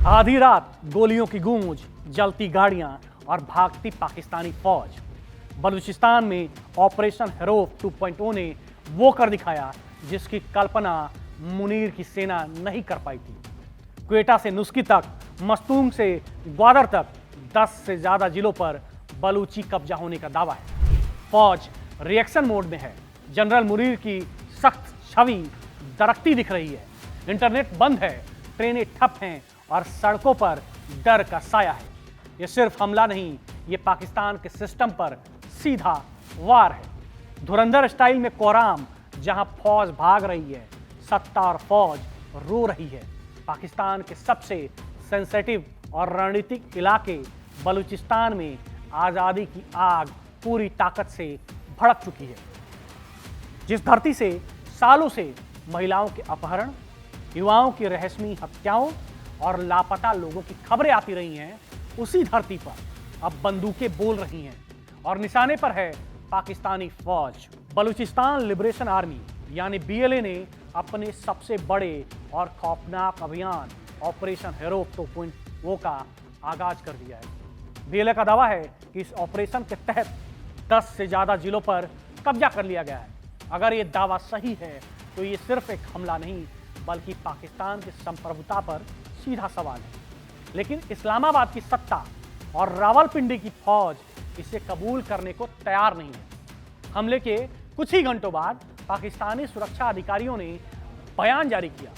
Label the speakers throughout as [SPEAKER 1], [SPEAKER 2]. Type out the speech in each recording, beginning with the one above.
[SPEAKER 1] आधी रात गोलियों की गूंज, जलती गाड़ियां और भागती पाकिस्तानी फौज। बलूचिस्तान में ऑपरेशन हेरोप 2.0 ने वो कर दिखाया जिसकी कल्पना मुनीर की सेना नहीं कर पाई थी। क्वेटा से नुस्की तक, मस्तूंग से ग्वादर तक 10 से ज्यादा जिलों पर बलूची कब्जा होने का दावा है। फौज रिएक्शन मोड में है। जनरल मुनीर की सख्त छवि दरकती दिख रही है। इंटरनेट बंद है, ट्रेनें ठप हैं और सड़कों पर डर का साया है। ये सिर्फ हमला नहीं, ये पाकिस्तान के सिस्टम पर सीधा वार है। धुरंधर स्टाइल में कोराम, जहां फौज भाग रही है, सत्ता और फौज रो रही है। पाकिस्तान के सबसे सेंसिटिव और रणनीतिक इलाके बलूचिस्तान में आजादी की आग पूरी ताकत से भड़क चुकी है। जिस धरती से सालों से महिलाओं के अपहरण, युवाओं की रहस्यमयी हत्याओं और लापता लोगों की खबरें आती रही हैं, उसी धरती पर अब बंदूकें बोल रही हैं और निशाने पर है पाकिस्तानी फौज। बलूचिस्तान लिबरेशन आर्मी यानी बीएलए ने अपने सबसे बड़े और खौफनाक अभियान ऑपरेशन हेरोप 2.0 का आगाज कर दिया है। बीएलए का दावा है कि इस ऑपरेशन के तहत 10 से ज्यादा जिलों पर कब्जा कर लिया गया है। अगर ये दावा सही है तो ये सिर्फ एक हमला नहीं बल्कि पाकिस्तान की संप्रभुता पर सीधा सवाल है। लेकिन इस्लामाबाद की सत्ता और रावलपिंडी की फौज इसे कबूल करने को तैयार नहीं है। हमले के कुछ ही घंटों बाद पाकिस्तानी सुरक्षा अधिकारियों ने बयान जारी किया।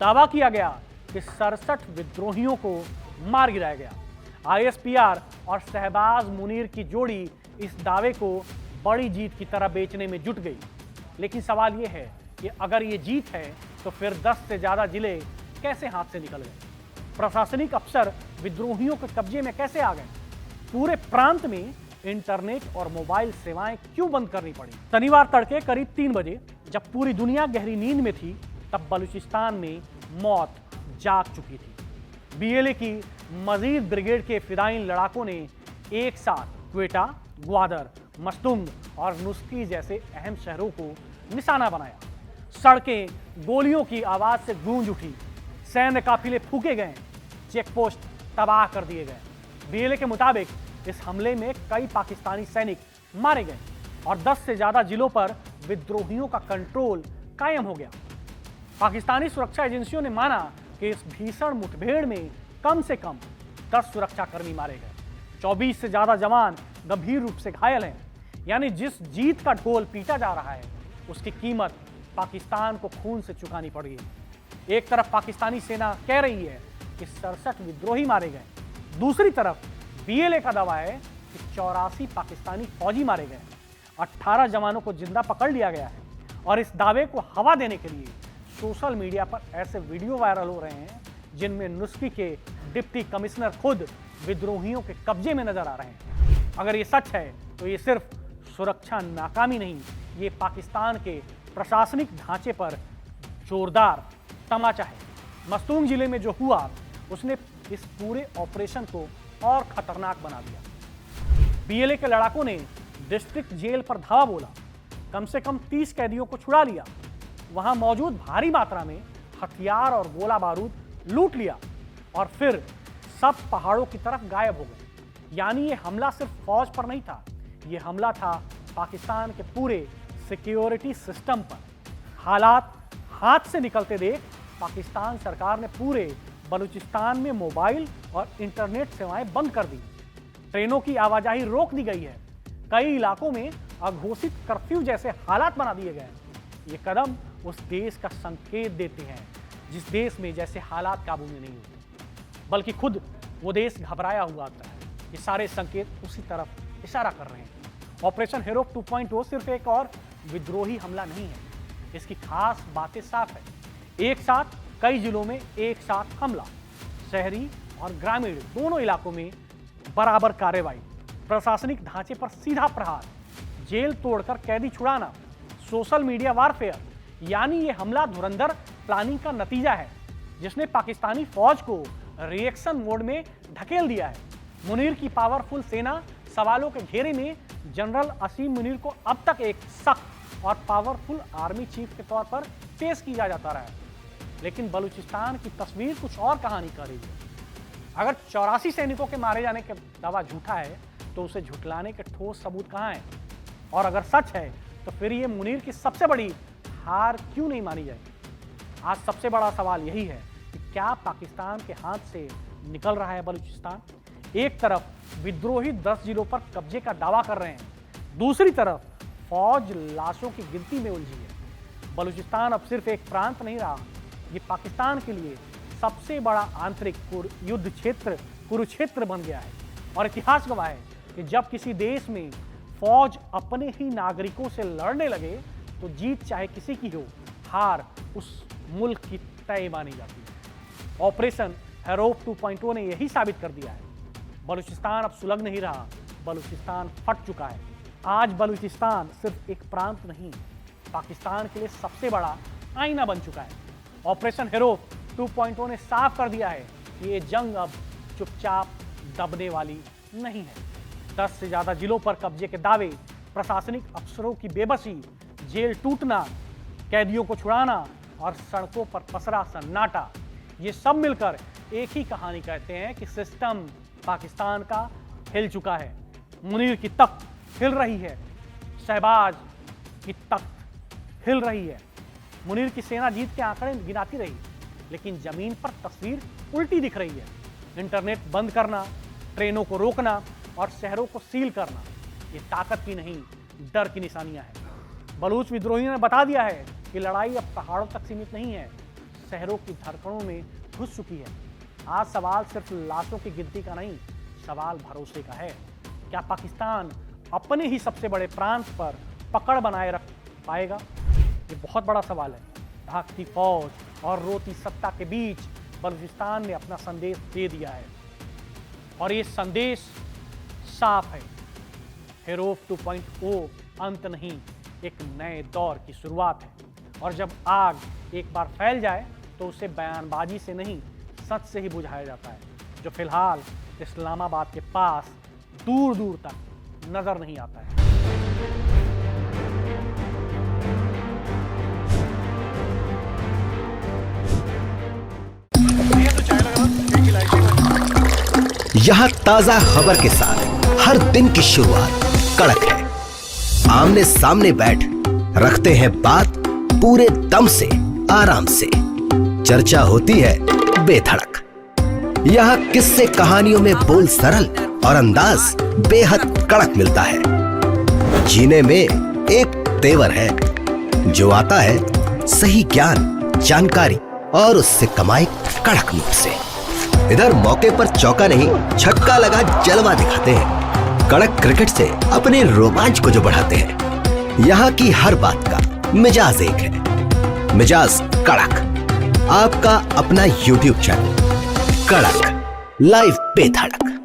[SPEAKER 1] दावा किया गया कि 67 विद्रोहियों को मार गिराया गया। आईएसपीआर और शहबाज मुनीर की जोड़ी इस दावे को बड़ी जीत की तरह बेचने में जुट गई। लेकिन सवाल यह है कि अगर ये जीत है तो फिर 10 से ज्यादा जिले कैसे हाथ से निकल गए? प्रशासनिक अफसर विद्रोहियों के कब्जे में कैसे आ गए? पूरे प्रांत में इंटरनेट और मोबाइल सेवाएं क्यों बंद करनी पड़ी? शनिवार तड़के करीब 3 बजे जब पूरी दुनिया गहरी नींद में थी, तब बलूचिस्तान में मौत जाग चुकी थी। बीएलए की मजीद ब्रिगेड के फिदायीन लड़ाकों ने एक साथ क्वेटा, ग्वादर, मस्तूंग और नुस्की जैसे अहम शहरों को निशाना बनाया। सड़कें गोलियों की आवाज से गूंज उठी, सैन्य काफिले फूके गए, चेकपोस्ट तबाह कर दिए गए। बीएलए के मुताबिक इस हमले में कई पाकिस्तानी सैनिक मारे गए और 10 से ज्यादा जिलों पर विद्रोहियों का कंट्रोल कायम हो गया। पाकिस्तानी सुरक्षा एजेंसियों ने माना कि इस भीषण मुठभेड़ में कम से कम 10 सुरक्षाकर्मी मारे गए। 24 से ज्यादा जवान गंभीर रूप से घायल हैं। यानी जिस जीत का ढोल पीटा जा रहा है उसकी कीमत पाकिस्तान को खून से चुकानी पड़ी है। एक तरफ पाकिस्तानी सेना कह रही है कि 67 विद्रोही मारे गए, दूसरी तरफ बीएलए का दावा है कि 84 पाकिस्तानी फौजी मारे गए, 18 जवानों को जिंदा पकड़ लिया गया है। और इस दावे को हवा देने के लिए सोशल मीडिया पर ऐसे वीडियो वायरल हो रहे हैं जिनमें नुस्की के डिप्टी कमिश्नर खुद विद्रोहियों के कब्जे में नजर आ रहे हैं। अगर ये सच है तो ये सिर्फ सुरक्षा नाकामी नहीं, ये पाकिस्तान के प्रशासनिक ढांचे पर जोरदार तमाचा है। मस्तूंग जिले में जो हुआ उसने इस पूरे ऑपरेशन को और खतरनाक बना दिया। बीएलए के लड़ाकों ने डिस्ट्रिक्ट जेल पर धावा बोला, कम से कम 30 कैदियों को छुड़ा लिया, वहां मौजूद भारी मात्रा में हथियार और गोला बारूद लूट लिया और फिर सब पहाड़ों की तरफ गायब हो गए। यानी ये हमला सिर्फ फौज पर नहीं था, ये हमला था पाकिस्तान के पूरे सिक्योरिटी सिस्टम पर। हालात हाथ से निकलते देख पाकिस्तान सरकार ने पूरे बलूचिस्तान में मोबाइल और इंटरनेट सेवाएं बंद कर दी। ट्रेनों की आवाजाही रोक दी गई है। कई इलाकों में अघोषित कर्फ्यू जैसे हालात बना दिए गए। ये कदम उस देश का संकेत देते हैं जिस देश में जैसे हालात काबू में नहीं होते, बल्कि खुद वो देश घबराया हुआ आता है। ये सारे संकेत उसी तरफ इशारा कर रहे हैं। ऑपरेशन हेरोप 2.0 सिर्फ एक और विद्रोही हमला नहीं है, इसकी खास बातें साफ है। एक साथ कई जिलों में एक साथ हमला, शहरी और ग्रामीण दोनों इलाकों में बराबर कार्रवाई, प्रशासनिक ढांचे पर सीधा प्रहार, जेल तोड़कर कैदी छुड़ाना, सोशल मीडिया वारफेयर। यानी ये हमला धुरंधर प्लानिंग का नतीजा है जिसने पाकिस्तानी फौज को रिएक्शन मोड में ढकेल दिया है। मुनीर की पावरफुल सेना सवालों के घेरे में जनरल असीम मुनीर को अब तक एक सख्त और पावरफुल आर्मी चीफ के तौर पर पेश किया जाता रहा है। लेकिन बलूचिस्तान की तस्वीर कुछ और कहानी कर रही है। अगर 84 सैनिकों के मारे जाने का दावा झूठा है तो उसे झुठलाने के ठोस सबूत कहां हैं? और अगर सच है तो फिर ये मुनीर की सबसे बड़ी हार क्यों नहीं मानी जाए? आज सबसे बड़ा सवाल यही है कि क्या पाकिस्तान के हाथ से निकल रहा है बलूचिस्तान? एक तरफ विद्रोही 10 जिलों पर कब्जे का दावा कर रहे हैं, दूसरी तरफ फौज लाशों की गिनती में उलझी है। बलूचिस्तान अब सिर्फ एक प्रांत नहीं रहा, ये पाकिस्तान के लिए सबसे बड़ा आंतरिक युद्ध क्षेत्र कुरुक्षेत्र बन गया है। और इतिहास गवाह है कि जब किसी देश में फौज अपने ही नागरिकों से लड़ने लगे तो जीत चाहे किसी की हो, हार उस मुल्क की तय मानी जाती है। ऑपरेशन हेरोप 2.0 ने यही साबित कर दिया है। बलूचिस्तान अब सुलग नहीं रहा, बलूचिस्तान फट चुका है। आज बलूचिस्तान सिर्फ एक प्रांत नहीं, पाकिस्तान के लिए सबसे बड़ा आईना बन चुका है। ऑपरेशन हेरोप 2.0 ने साफ कर दिया है कि ये जंग अब चुपचाप दबने वाली नहीं है। 10 से ज्यादा जिलों पर कब्जे के दावे, प्रशासनिक अफसरों की बेबसी, जेल टूटना, कैदियों को छुड़ाना और सड़कों पर पसरा सन्नाटा, ये सब मिलकर एक ही कहानी कहते हैं कि सिस्टम पाकिस्तान का हिल चुका है। मुनीर की तख्त हिल रही है, शहबाज की तख्त हिल रही है। मुनीर की सेना जीत के आंकड़े गिनाती रही, लेकिन जमीन पर तस्वीर उल्टी दिख रही है। इंटरनेट बंद करना, ट्रेनों को रोकना और शहरों को सील करना, ये ताकत की नहीं, डर की निशानियां हैं। बलूच विद्रोहियों ने बता दिया है कि लड़ाई अब पहाड़ों तक सीमित नहीं है, शहरों की धड़कनों में घुस चुकी है। आज सवाल सिर्फ लाशों की गिनती का नहीं, सवाल भरोसे का है। क्या पाकिस्तान अपने ही सबसे बड़े प्रांत पर पकड़ बनाए रख पाएगा? ये बहुत बड़ा सवाल है। भागती फौज और रोती सत्ता के बीच बलूचिस्तान ने अपना संदेश दे दिया है, और ये संदेश साफ है। हेरोप 2.0 अंत नहीं, एक नए दौर की शुरुआत है। और जब आग एक बार फैल जाए तो उसे बयानबाजी से नहीं, सच से ही बुझाया जाता है, जो फिलहाल इस्लामाबाद के पास दूर दूर तक नजर नहीं आता है।
[SPEAKER 2] यहाँ ताजा खबर के साथ हर दिन की शुरुआत कड़क है। आमने सामने बैठ रखते हैं बात पूरे दम से, आराम से। चर्चा होती है बेधड़क। यहाँ किस्से कहानियों में बोल सरल और अंदाज बेहद कड़क मिलता है। जीने में एक तेवर है जो आता है सही ज्ञान, जानकारी और उससे कमाई कड़क नोट से। इधर मौके पर चौका नहीं, छक्का लगा जलवा दिखाते हैं। कड़क क्रिकेट से अपने रोमांच को जो बढ़ाते हैं। यहाँ की हर बात का मिजाज एक है, मिजाज कड़क। आपका अपना YouTube चैनल कड़क, लाइव बेधड़क।